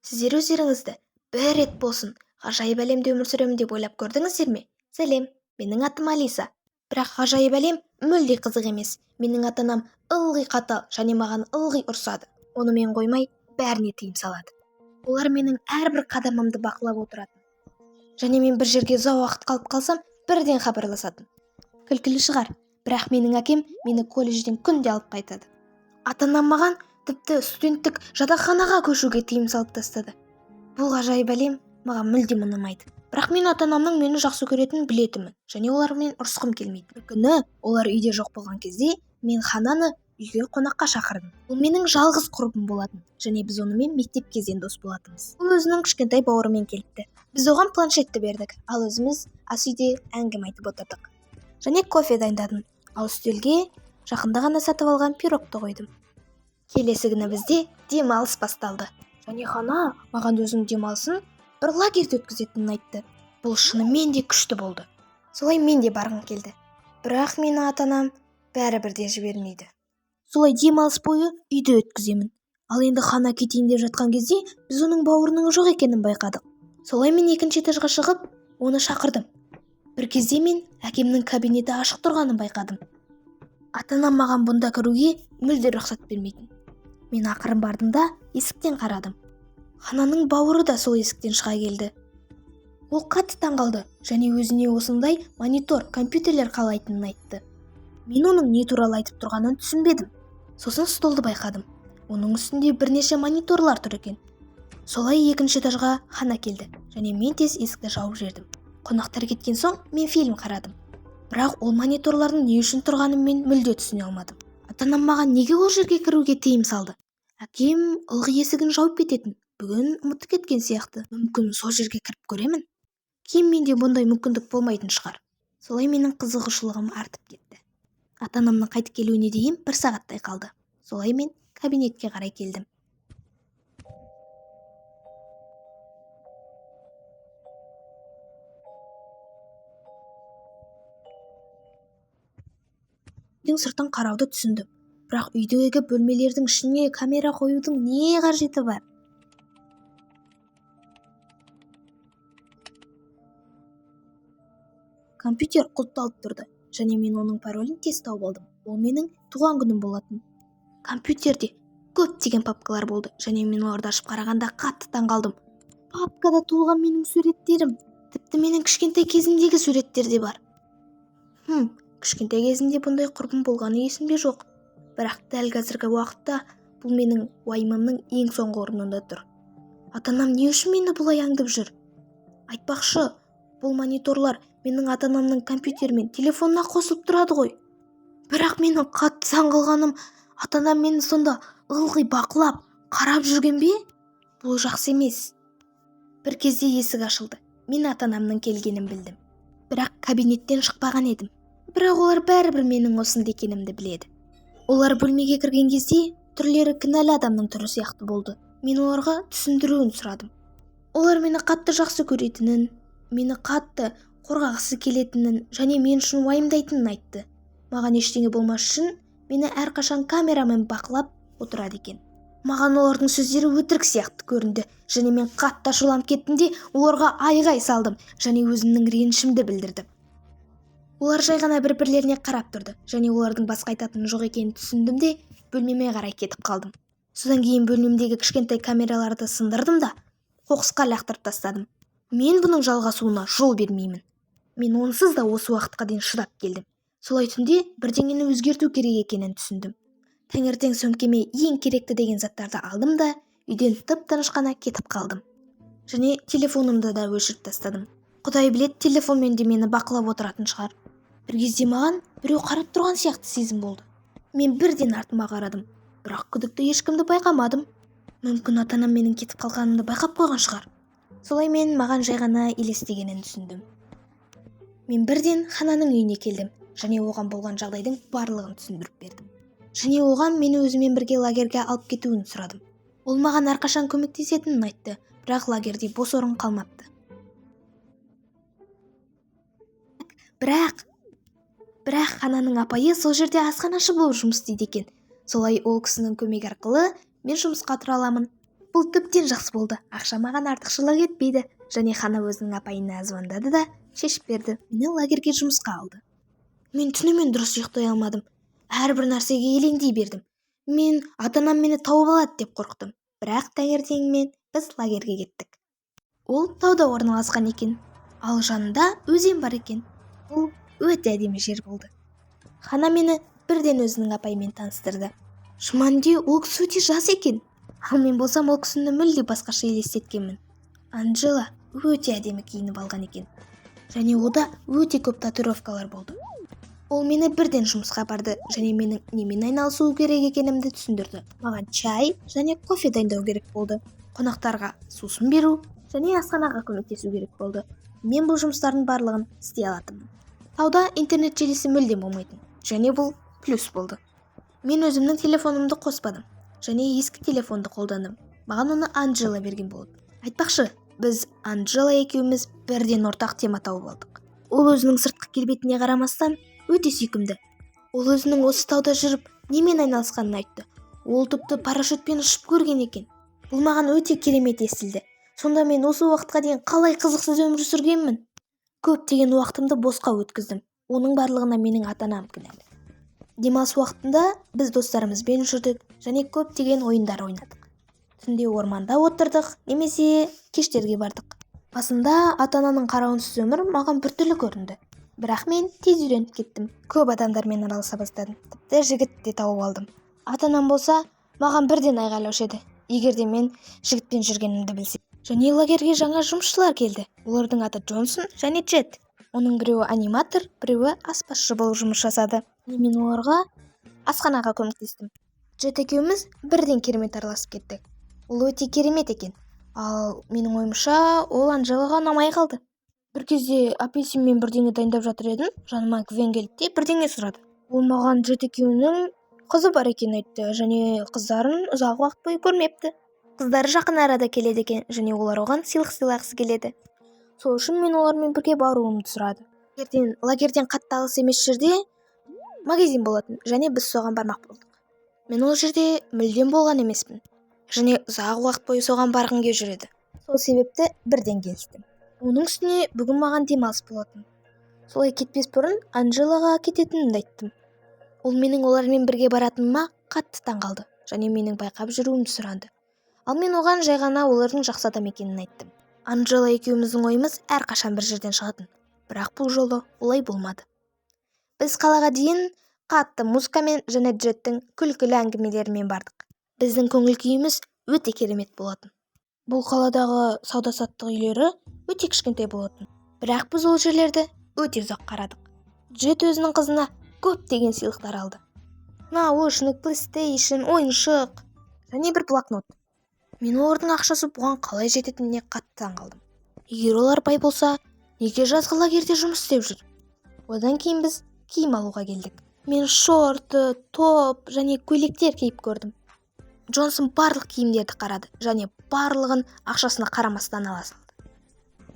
Сіздер өздеріңізді бір рет болсын ғажайып әлемде өмір сүремін деп ойлап көрдіңіздер ме? Сәлем, менің атым Алиса. Бірақ ғажайып әлем мүлде қызық емес. Менің ата-анам ылғи қатал және маған ылғи ұрсады. Онымен қоймай, бәріне тыйым салады. Олар менің әрбір қадамымды бақылап отыратын. Және мен бір жерге ұзақ уақыт қалып қалсам, бірден хабарласатын. Күлкілі шығар, бірақ менің әкем мені колледжден күнде алып қайтады. Ата-анам маған тіпті студенттік жатақханаға көшуге тыйым салып тастады. Бұл ғажайып әлем маған мүлдем ұнамайды. Бірақ мен ата-анамның мені жақсы көретінін білетінмін, және олармен ұрысқым келмейді. Bir күні олар үйде жоқ болған кезде мен Хананы үйге қонаққа шақырдым. Ол менің жалғыз құрбым болатын, және біз онымен мектеп кезден дос болатынбыз. Ол өзінің кішкентай бауырымен келіпті. Біз оған планшетті бердік, ал өзіміз ас үйде әңгіме айтып отырдық. Және кофе дайындадым. Ал үстелге жақында ғана сатып алған пирогты қойдым. Келесі күні бізде демалыс басталды. Және Хана маған өзінің демалысын бір лагерьде өткізетінін айтты. Бұл шынымен де күшті болды. Солай мен де барғым келді. Бірақ мені ата-анам бәрібір де жібермейді. Солай демалыс бойы үйде өткіземін. Ал енді Хана кетейін деп жатқан кезде біз оның бауырының жоқ екенін байқадық. Солай мен екінші этажға шығып, оны шақырдым. Bir кезде мен әкемнің кабинеті ашық тұрғанын байқадым. Ата-анам маған бұнда кіруге мүлде рұқсат бермейтін. Мен ақырын бардым да есіктен қарадым. Хананың бауыры да сол есіктен шыға келді. Ол қатты таңғалды және өзіне осындай монитор, компьютерлер қалайтынын айтты. Мен оның не туралы айтып тұрғанын түсінбедім. Сосын столды байқадым. Оның үстінде бірнеше мониторлар тұр екен. Солай екінші этажға Хана келді және мен тез есікті жауып жібердім. Қонақтар кеткен соң мен фильм қарадым. Бірақ ол мониторлардың не үшін тұрғанын мен мүлде түсіне алмадым. Ата-анам маған неге ол жерге кіруге тыйым салды? Әкем ылғи есігін жауып кететін. Бүгін ұмытып кеткен сияқты. Мүмкін сол жерге кіріп көремін. Кейін менде бұндай мүмкіндік болмайтын шығар. Солай менің қызығушылығым артып кетті. Ата-анамның қайтып келуіне дейін 1 сағаттай қалды. Солай мен кабинетке қарай келдім. Үйдің сыртын қарауды түсіндім. Бірақ үйдегі бөлмелердің ішіне камера қоюдың не қажеті бар? Компьютер құлыпталып тұрды және мен оның паролін тез тауып алдым. Ол менің туған күнім болатын. Компьютерде көптеген папкалар болды және мен оларды ашып қарағанда қатты таңғалдым. Папкада толған менің суреттерім, тіпті менің кішкентай кезімдегі суреттер де бар. Кішкентай кезімде бұндай құрбым болғаны есімде жоқ. Бірақ дәл қазіргі уақытта бұл менің уайымымның ең соңғы орнында тұр. Ата-анам не үшін мені бұлай аңдып жүр? Айтпақшы, бұл мониторлар менің ата-анамның компьютері мен телефонына қосылып тұрады ғой. Бірақ менің қатты таңғалғаным, ата-анам мені сонда ылғи бақылап, қарап жүрген бе? Бұл жақсы емес. Bir кезде есік ашылды. Мен ата-анамның келгенін білдім. Бірақ кабинеттен шықпаған едім. Бірақ олар бәрібір менің осында екенімді біледі. Олар бөлмеге кірген кезде түрлері кінәлі адамның түрі сияқты болды. Мен оларға түсіндіруін сұрадым. Олар мені қатты жақсы көретінін, мені қатты қорғағысы келетінін және мен үшін уайымдайтынын айтты. Маған ештеңе болмас үшін мені әрқашан камерамен бақылап отырады екен. Маған олардың сөздері өтірік сияқты көрінді және мен қатты ашуланып кеттім де оларға айғай салдым және өзімнің ренішімді білдірдім. Олар жай ғана бір-бірлеріне қарап тұрды және олардың басқа айтатын жоқ екенін түсіндім де бөлмеме қарай кетіп қалдым. Содан кейін бөлмемдегі кішкентай камераларды сындырдым да қоқысқа лақтырып тастадым. Мен бұның жалғасуына жол бермеймін. Мен онсыз да осы уақытқа дейін шыдап келдім. Солай түнде бірдеңені өзгерту керек екенін түсіндім. Таңертең сөмкеме ең керекті деген заттарды алдым да үйден тып-тыныш қана кетіп қалдым. Және телефонымды да өшіріп тастадым. Құдай біледі, телефонмен де мені бақылап отыратын шығар. Bir кезде маған біреу қарап тұрған сияқты сезім болды. Мен бірден артыма қарадым, бірақ күдікті ешкімді байқамадым. Мүмкін ата-анам менің кетіп қалғанымды байқап қойған шығар. Солай мен маған жай ғана елестегенін түсіндім. Мен бірден Хананың үйіне келдім және оған болған жағдайдың барлығын түсіндіріп бердім. Және оған мені өзімен бірге лагерге алып кетуін сұрадым. Ол маған әрқашан көмектесетінін айтты, бірақ лагерде бос орын қалмапты. Бірақ Хананың апайы сол жерде асханашы болып жұмыс істейді екен. Солай ол кісінің көмегі арқылы мен жұмысқа тұра аламын. Бұл тіптен жақсы болды. Ақша маған артықшылық етпейді. Және Хана өзінің апайына звондады да шешіп берді. Мені лагерьге жұмысқа алды. Мен түнімен дұрыс ұйықтай алмадым. Әрбір нәрсеге елеңдей бердім. Мен ата-анам мені тауып алады деп қорықтым. Бірақ таңертеңмен біз лагерьге кеттік. Ол тауда орналасқан екен. Ал жанында өзен бар екен. Бұл өте әдемі жер болды. Хана мені бірден өзінің апайымен таныстырды. Шынымен ол кісі өте жас екен. Ал мен болсам ол кісіні мүлде басқаша елестеткенмін. Анджела өте әдемі киініп алған екен. Және ода өте көп татуировкалар болды. Ол мені бірден жұмысқа барды және менің немен айналысу керек екенімді түсіндірді. Маған чай және кофе дайындау керек болды. Қонақтарға сусын беру және асханаға көмектесу керек болды. Мен бұл жұмыстардың барлығын істей алатынмын. Тауда интернет желісі мүлдем болмайтын. Және бұл плюс болды. Мен өзімнің телефонымды қоспадым. Және ескі телефонды қолдандым. Маған оны Анджела берген болды. Айтпақшы, біз Анджела екеуміз бірден ортақ тема тауып алдық. Ол өзінің сыртқы келбетіне қарамастан өте сүйкімді. Ол өзінің осы тауда жүріп немен айналысқанын айтты. Ол тіпті парашютпен ұшып көрген екен. Бұл маған өте керемет естілді. Сонда мен осы уақытқа дейін қалай қызықсыз өмір сүргенмін? Көптеген уақытымды босқа өткіздім. Оның барлығына менің ата-анам кінәлі. Демалыс уақытында біз достарымызбен жүрдік және көптеген ойындар ойнадық. Түнде орманда отырдық, немесе кештерге бардық. Басында ата-ананың қарауынсыз өмір маған біртүрлі көрінді. Бірақ мен тез үйреніп кеттім. Көп адамдармен араласа бастадым. Тіпті жігіт те тауып алдым. Ата-анам болса, маған бірден айғайлаушы еді. Егерде мен жігітпен жүргенімді білсе. Және лагерьге жаңа жұмысшылар келді. Олардың аты Джонсон және Джет. Оның біреуі аниматор, біреуі аспазшы болып жұмыс жасады. Мен оларға асханаға көмектестім. Джет екеуміз бірден керемет араласып кеттік. Ол өте керемет екен. Ал менің ойымша, ол Анджелаға ұнамай қалды. Бір кезде апельсинмен бірдеңе дайындап жатыр едім, жаныма Гвен келді де бірдеңе сұрады. Ол маған Джет екеуінің қызы бар екенін айтты және қыздарын ұзақ уақыт бойы көрмепті. Қыздары жақын арада келеді екен және олар оған сыйлық сыйлағысы келеді. Сол үшін мен олармен бірге баруымды сұрады. Лагерден қатты алыс емес жерде магазин болатын және біз соған бармақ болдық. Мен ол жерде мүлдем болған емеспін және ұзақ уақыт бойы соған барғым келіп жүреді. Сол себепті бірден келістім. Оның үстіне бүгін маған демалыс болатын. Солай кетпес бұрын Анджелаға кететінімді айттым. Ол менің олармен бірге баратыныма қатты таңғалды және менің байқап жүруімді сұрады. Ал мен оған жай ғана олардың жақсы адам екенін айттым. Анджела екеуміздің ойымыз әрқашан бір жерден шығатын. Бірақ бұл жолы олай болмады. Біз қалаға дейін қатты музыкамен және Джеттің күлкілі әңгімелерімен бардық. Біздің көңіл күйіміз өте керемет болатын. Бұл қаладағы сауда-саттық үйлері өте кішкентай болатын. Бірақ біз ол жерлерді өте ұзақ қарадық. Джет өзінің қызына көптеген сыйлықтар алды. Наушник, PlayStation, ойыншық және бір блокнот. Мен олардың ақшасы бұған қалай жететініне қатты таңғалдым. Егер олар бай болса, неге жазғы лагерьде жұмыс істеп жүр? Одан кейін біз киім алуға келдік. Мен шорты, топ және көйлектер киіп көрдім. Джонсон барлық киімдерді қарады және барлығын ақшасына қарамастан ала салды.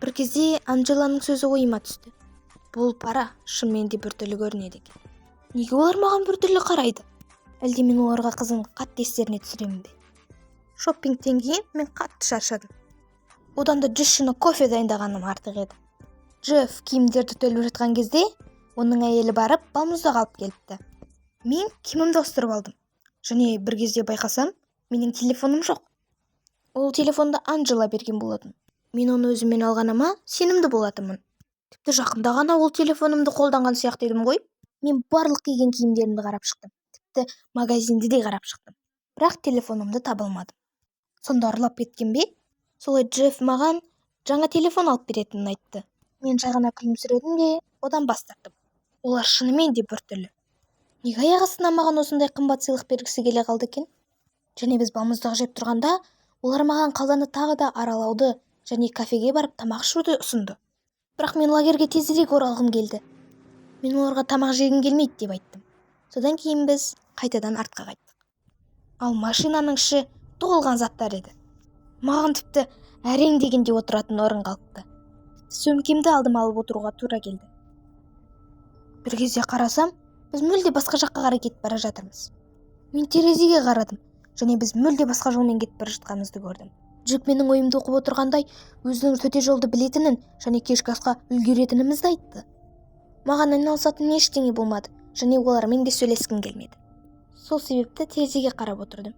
Бір кезде Анджеланың сөзі ойыма түсті. Бұл пара шынымен де біртүрлі көрінеді екен. Неге олар маған біртүрлі қарайды? Әлде мен оларға қызын қатты естеріне түсіремін бе? Шоппингтен кейін мен қатты шаршадым. Одан да 100 шыны кофе дайындағаным артық еді. Джефф киімдерді төліп жатқан кезде оның әйелі барып балмұздақ алып келіпті. Мен киімімді ауыстырып алдым. Және бір кезде байқасам, менің телефоным жоқ. Ол телефонды Анджела берген болатын. Мен оны өзіммен алғаныма сенімді болатынмын. Тіпті жақында ғана ол телефонымды қолданған сияқты едім ғой. Мен барлық киген киімдерімді қарап шықтым. Тіпті магазинді де қарап шықтым. Бірақ телефонымды табылмадым. Сонда ұрлап кеткен бе? Солай Джефф маған жаңа телефон алып беретінін айтты. Мен жай ғана күлімсіредім де одан бас тарттым. Олар шынымен де біртүрлі. Неге аяқ астынан маған осындай қымбат сыйлық бергісі келе қалды екен? Және біз балмұздақ жеп тұрғанда, олар маған қаланы тағы да аралауды және кафеге барып тамақ ішуді ұсынды. Бірақ мен лагерьге тезірек оралғым келді. Мен оларға тамақ жегім келмейді деп айттым. Содан кейін біз қайтадан артқа қайттық. Ал машинаның іші толған заттар еді. Маған тіпті әрең дегенде отыратын орын қалыпты. Сөмкемді алдым алып отыруға тура келді. Бір кезде қарасам, біз мүлде басқа жаққа қарай кетіп бара жатырмыз. Мен терезеге қарадым және біз мүлде басқа жолмен кетіп бара жатқанымызды көрдім. Джек менің ойымды оқып отырғандай өзінің төте жолды білетінін және кешкі асқа үлгеретінімізді айтты. Маған айналысатын ештеңе болмады және олармен де сөйлескім келмеді. Сол себепті терезеге қарап отырдым.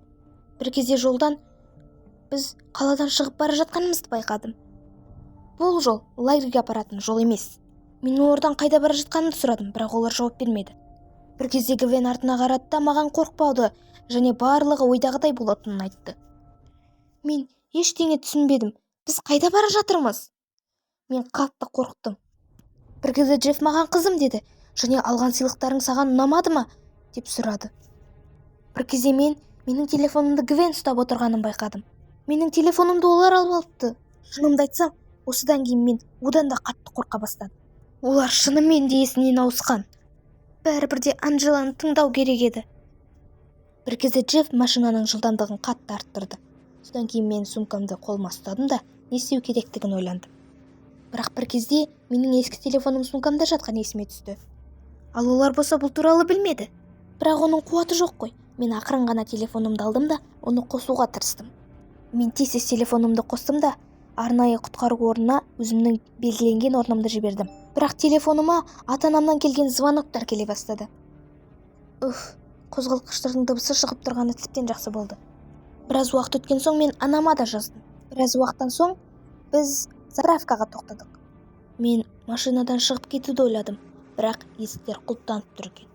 Бір кезде жолдан біз қаладан шығып бара жатқанымызды байқадым. Бұл жол лагерьге апаратын жол емес. Мен олардан қайда бара жатқанымды сұрадым, бірақ олар жауап бермеді. Бір кезде Гвен артына қарады да маған қорықпауды және барлығы ойдағыдай болатынын айтты. Мен ештеңе түсінбедім. Біз қайда бара жатырмыз? Мен қатты қорықтым. Бір кезде Джефф маған қызым деді және алған сыйлықтарың саған ұнамады ма деп сұрады. Бір кезде менің телефонымды Гвен ұстап отырғанын байқадым. Менің телефонымды олар алып алыпты. Шынымды айтсам, осыдан кейін мен одан да қатты қорқа бастадым. Олар шынымен де есінен ауысқан. Бәрібір де Анджеланы тыңдау керек еді. Бір кезде Джефф машинаның жылдамдығын қатты арттырды. Содан кейін мен сумкамды қолыма ұстадым да не істеу керектігін ойландым. Бірақ бір кезде менің ескі телефоным сумкамда жатқан есіме түсті. Ал олар болса бұл туралы білмеді. Бірақ оның қуаты жоқ қой. Мен ақырын ғана телефонымды алдым да оны қосуға тырыстым. Мен тез телефонымды қостым да арнайы құтқару орнына өзімнің белгіленген орнымды жібердім. Бірақ телефоныма ата-анамнан келген звоноктар келе бастады. Қозғалтқыштардың дыбысы шығып тұрғаны тіптен жақсы болды. Біраз уақыт өткен соң мен анама да жаздым. Біраз уақыттан соң біз заправкаға тоқтадық. Мен машинадан шығып кетуді ойладым, бірақ есіктер құлыптанып тұр екен.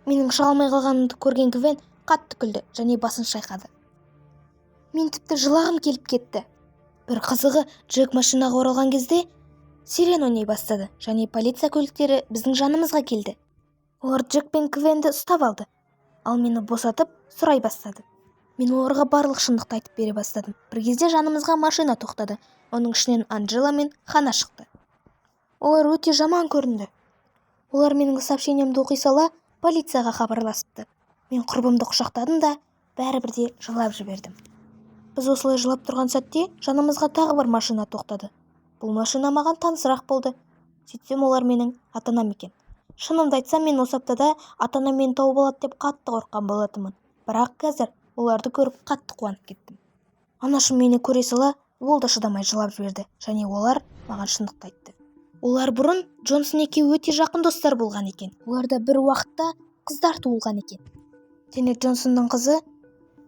Менің шыға алмай қалғанымды көрген Гвен қатты күлді және басын шайқады. Мен тіпті жылағым келіп кетті. Бір қызығы, Джек машинаға оралған кезде сирена ойнай бастады және полиция көліктері біздің жанымызға келді. Олар Джек пен Гвенді ұстап алды, ал мені босатып сұрай бастады. Мен оларға барлық шындықты айтып бере бастадым. Бір кезде жанымызға машина тоқтады. Оның ішінен Анджела мен Хана шықты. Олар өте жаман көрінді. Олар менің сообщениемді оқи сала полицияға хабарласыпты. Мен құрбымды құшақтадым да бәрібір де жылап жібердім. Біз осылай жылап тұрған сәтте жанымызға тағы бір машина тоқтады. Бұл машина маған танысырақ болды. Сөйтсем олар менің ата-анам екен. Шынымды айтсам, мен осы аптада ата-анам мені тауып алады деп қатты қорыққан болатынмын. Бірақ қазір оларды көріп қатты қуанып кеттім. Анашым мені көре сала ол да шыдамай жылап жіберді және олар маған шындықты айтты. Олар бұрын Джонсон екеуі өте жақын достар болған екен. Оларда бір уақытта қыздар туылған екен. Және Джонсонның қызы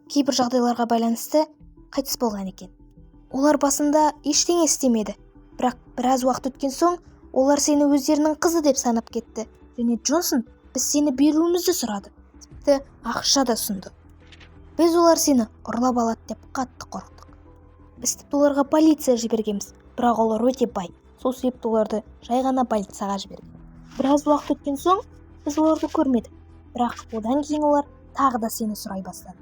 кейбір жағдайларға байланысты қайтыс болған екен. Олар басында ештеңе істемеді, бірақ біраз уақыт өткен соң олар сені өздерінің қызы деп санап кетті. Және Джонсон біз сені беруімізді сұрады. Тіпті ақша да ұсынды. Біз олар сені ұрлап алады деп қатты қорықтық. Біз тіпті оларға полиция жібергенбіз, бірақ олар өте бай. Сол себепті оларды жай ғана полицияға жіберген. Біраз уақыт өткен соң біз оларды көрмедік, бірақ одан кейін олар тағы да сені сұрай бастады.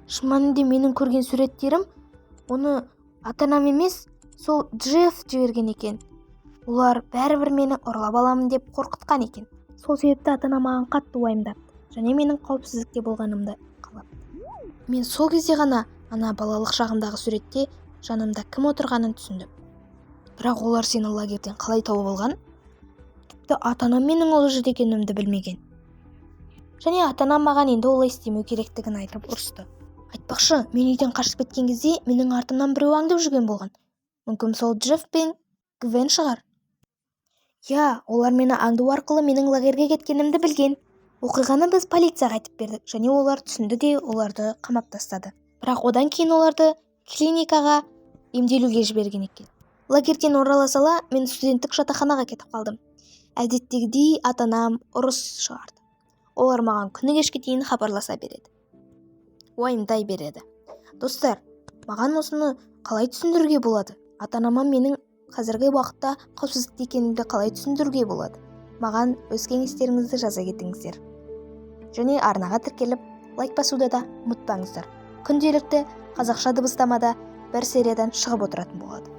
Шын мәнінде менің көрген суреттерім оны ата-анам емес, сол Джефф жіберген екен. Олар бәрібір мені ұрлап аламын деп қорқытқан екен. Сол себепті ата-анам маған қатты уайымдапты және менің қауіпсіздікте болғанымды қалапты. Мен сол кезде ғана ана балалық шағымдағы суретте жанымда кім отырғанын түсіндім. Бірақ олар сені лагерден қалай тауып алған? Тіпті ата-анам менің ол жерде екенімді білмеген. Және ата-анам маған енді олай істемеу керектігін айтып ұрысты. Айтпақшы, мен үйден қашып кеткен кезде менің артымнан біреу аңдып жүрген болған. Мүмкін сол Джефф пен Гвен шығар. Я, олар мені аңду арқылы менің лагерге кеткенімді білген. Оқиғаны біз полицияға айтып бердік және олар түсінді де оларды қамап тастады. Бірақ одан кейін оларды клиникаға емделуге жіберген екен. Лагерден орала сала мен студенттік жатақханаға кетіп қалдым. Әдеттегідей ата-анам ұрыс шығарды. Олар маған күні кешке дейін хабарласа береді. Уайымдай береді. Достар, маған осыны қалай түсіндіруге болады? Ата-анама менің қазіргі уақытта қауіпсіздікте екенімді қалай түсіндіруге болады? Маған өз кеңестеріңізді жаза кетіңіздер. Және арнаға тіркеліп, лайк басуды да ұмытпаңыздар. Күнделікті қазақша дыбыстамада бір сериядан шығып отыратын болады.